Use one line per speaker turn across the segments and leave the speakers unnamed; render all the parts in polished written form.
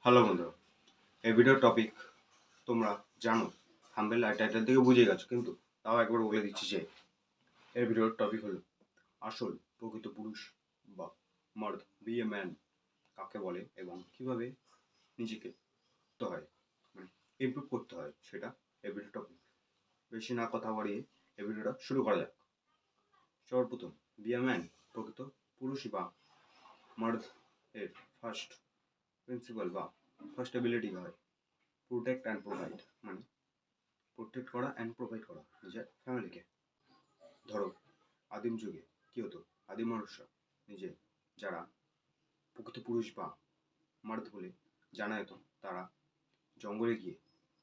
Hello বন্ধুরা, এই ভিডিওর টপিক তোমরা জানো, থাম্বনেল আর টাইটেল থেকে বুঝে গেছো, কিন্তু তাও একবার বলে দিচ্ছি যে এই ভিডিওর টপিক হলো আসল প্রকৃত পুরুষ বা মার্দ বি এ ম্যান কাকে বলে এবং কিভাবে নিজেকে করতে হয়, মানে ইমপ্রুভ করতে হয়, সেটা এই ভিডিওর টপিক। বেশি না কথা বাড়িয়ে এই ভিডিওটা শুরু করা যাক। সর্বপ্রথম বি এ ম্যান প্রকৃত পুরুষ বা মার্দ এর ফার্স্ট প্রিন্সিপাল বা ফার্স্ট এবিলিটি হয় প্রোটেক্ট অ্যান্ড প্রোভাইড, মানে প্রোটেক্ট করা অ্যান্ড প্রোভাইড করা নিজের ফ্যামিলিকে। ধরো আদিম যুগে কী হতো, আদিম মানুষরা নিজে যারা প্রকৃত পুরুষ বা মার্দ বলে জানা যেত, তারা জঙ্গলে গিয়ে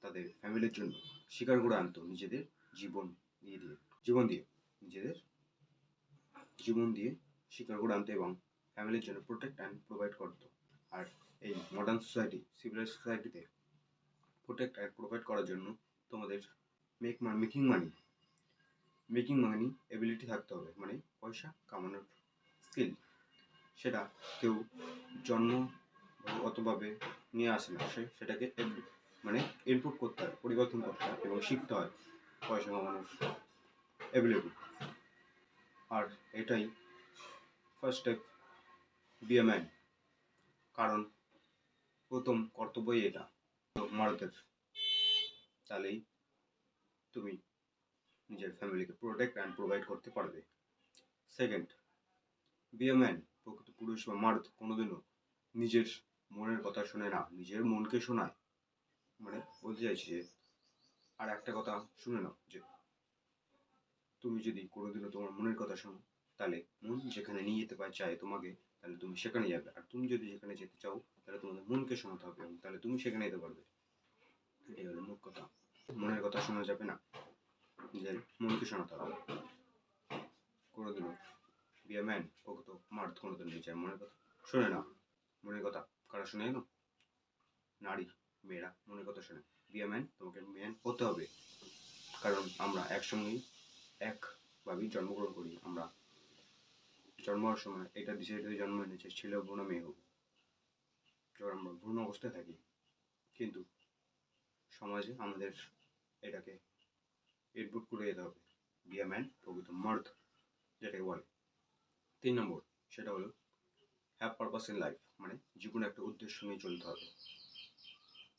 তাদের ফ্যামিলির জন্য শিকার করে আনতো, নিজেদের জীবন দিয়ে নিজেদের জীবন দিয়ে শিকার করে আনতো এবং ফ্যামিলির জন্য প্রোটেক্ট অ্যান্ড প্রোভাইড করতো। আর এই মডার্ন সোসাইটি, সিভিলাইজ সোসাইটিতে প্রোটেক্ট অ্যান্ড প্রোভাইড করার জন্য তোমাদের মেকিং মানি এবিলিটি থাকতে হবে, মানে পয়সা কামানোর স্কিল। সেটা কেউ জন্মগতভাবে নিয়ে আসে না, সেটাকে মানে ইমপ্রুভ করতে হয়, পরিবর্তন করতে হয় এবং শিখতে হয় পয়সা কামানোর এবিলিটি। আর এটাই first step be a man, কারণ প্রথম কর্তব্যই এটা মারদের। তাহলেই তুমি নিজের ফ্যামিলিকে প্রোটেক্ট অ্যান্ড প্রোভাইড করতে পারবে। সেকেন্ড, বি এ ম্যান প্রকৃত পুরুষ বা মার্দ কোনোদিনও নিজের মনের কথা শোনে না, নিজের মনকে শোনায়। মানে বলতে চাইছি যে, আর একটা কথা শুনে নাও, যে তুমি যদি কোনোদিনও তোমার মনের কথা শোনো, তাহলে মন যেখানে নিয়ে যেতে চায় তোমাকে, তাহলে তুমি সেখানে যাবে। আর তুমি যদি যেখানে যেতে চাও, তাহলে তোমাদের মনকে শোনাতে হবে এবং তাহলে তুমি সেখানে যেতে পারবে। এটাই হলো মুখ্য কথা। মনের কথা শোনা যাবে না, নিজের মনকে শোনাতে হবে। কোনোদিনও বি এ ম্যান প্রকৃত মার্দ কোনোদিন নিজের মনের কথা শোনে না। মনের কথা কারা শোনে জানো? নারী, মেয়েরা মনের কথা শোনে। বি এ ম্যান, তোমাকে ম্যান হতে হবে, কারণ আমরা একসঙ্গেই একভাবেই জন্মগ্রহণ করি। আমরা জন্ম হওয়ার সময় এটা ডিসাইড জন্ম এনেছে ছেলে হবো না মেয়ে হবো, যখন আমরা ভ্রূণ অবস্থায় থাকি। কিন্তু সমাজে আমাদের এটাকে ইনপুট করে যেতে হবে, বি এ ম্যান প্রকৃত মার্দ যেটাকে বলে। 3 নম্বর, সেটা হলো হ্যাভ পারপাস ইন লাইফ, মানে জীবনে একটা উদ্দেশ্য নিয়ে চলতে হবে।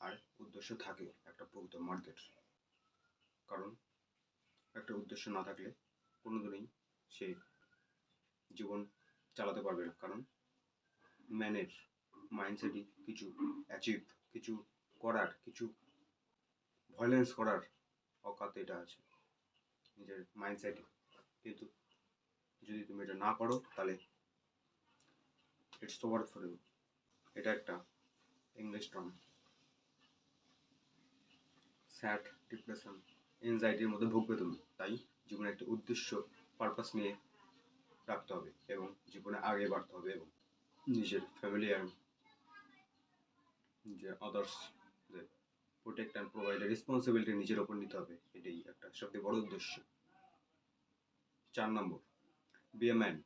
আর উদ্দেশ্য থাকে একটা প্রকৃত মার্দের, কারণ একটা উদ্দেশ্য না থাকলে কোনোদিনই সে জীবন চালাতে পারবে না। কারণ ম্যানের মাইন্ডসেটই কিছু অ্যাচিভ, কিছু করার, কিছু ভায়োলেন্স করার অকাত এটা আছে নিজের মাইন্ডসেটে। কিন্তু যদি তুমি এটা না করো, তাহলে ইটস ওভার ফর ইউ। এটা একটা ইংলিশ টার্ম। স্যাড, ডিপ্রেশন, এনজাইটির মধ্যে ভুগবে তুমি। তাই জীবনে একটা উদ্দেশ্য, পারপাস নিয়ে রাখতে হবে এবং জীবনে আগে বাড়তে হবে এবং নিজের ফ্যামিলি অ্যান্ড যে আদার্সদের প্রোটেক্ট অ্যান্ড প্রোভাইডের রেসপন্সিবিলিটি নিজের ওপর নিতে হবে। এটাই একটা সবথেকে বড় উদ্দেশ্য। 4 number, be a man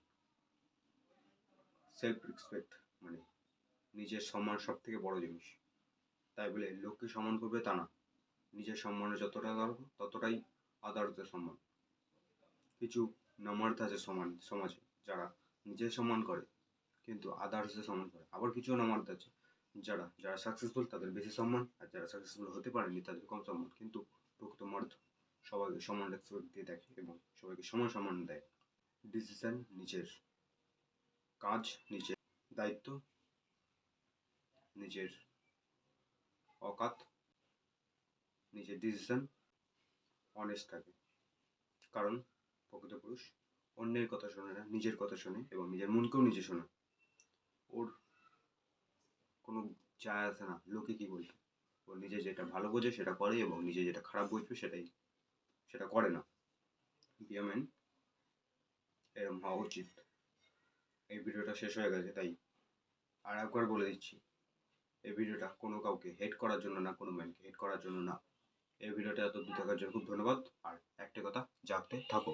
self respect, মানে নিজের সম্মান সব থেকে বড় জিনিস। তাই বলে লোককে সম্মান করবে তা না, নিজের সম্মানে যতটা করবো ততটাই আদার্সদের সম্মান। কিছু নামার্থ আছে সমাজে, যারা নিজের সম্মান করে কিন্তু আদার্সদের সম্মান করে। আবার কিছু নামার্থ আছে যারা সাকসেসফুল তাদের বেশি সম্মান, আর যারা সাকসেসফুল হতে পারেনি তাদের কম সম্মান। কিন্তু প্রকৃত মার্দ সবাইকে সমান রেসপেক্ট দিয়ে দেখে এবং সবাইকে সমান সম্মান দেয়। ডিসিশন নিজের, কাজ নিজের, দায়িত্ব নিজের, অকাত নিজের, ডিসিশন অনেস্ট থাকে। কারণ প্রকৃত পুরুষ অন্যের কথা শোনে না, নিজের কথা শোনে এবং নিজের মনকেও নিজে শোনে। ওর কোনো যায় আসে না লোকে কী বলবে, ও নিজে যেটা ভালো বোঝে সেটা করে এবং নিজে যেটা খারাপ বুঝবে সেটা করে না। বি এ ম্যান এরকম হওয়া উচিত। এই ভিডিওটা শেষ হয়ে গেছে, তাই আর একবার বলে দিচ্ছি, এই ভিডিওটা কোনো কাউকে হেট করার জন্য না, কোনো ম্যানকে হেট করার জন্য না। এই ভিডিওটা এত দূর দেখার জন্য খুব ধন্যবাদ। আর একটা কথা, জাগতে থাকো।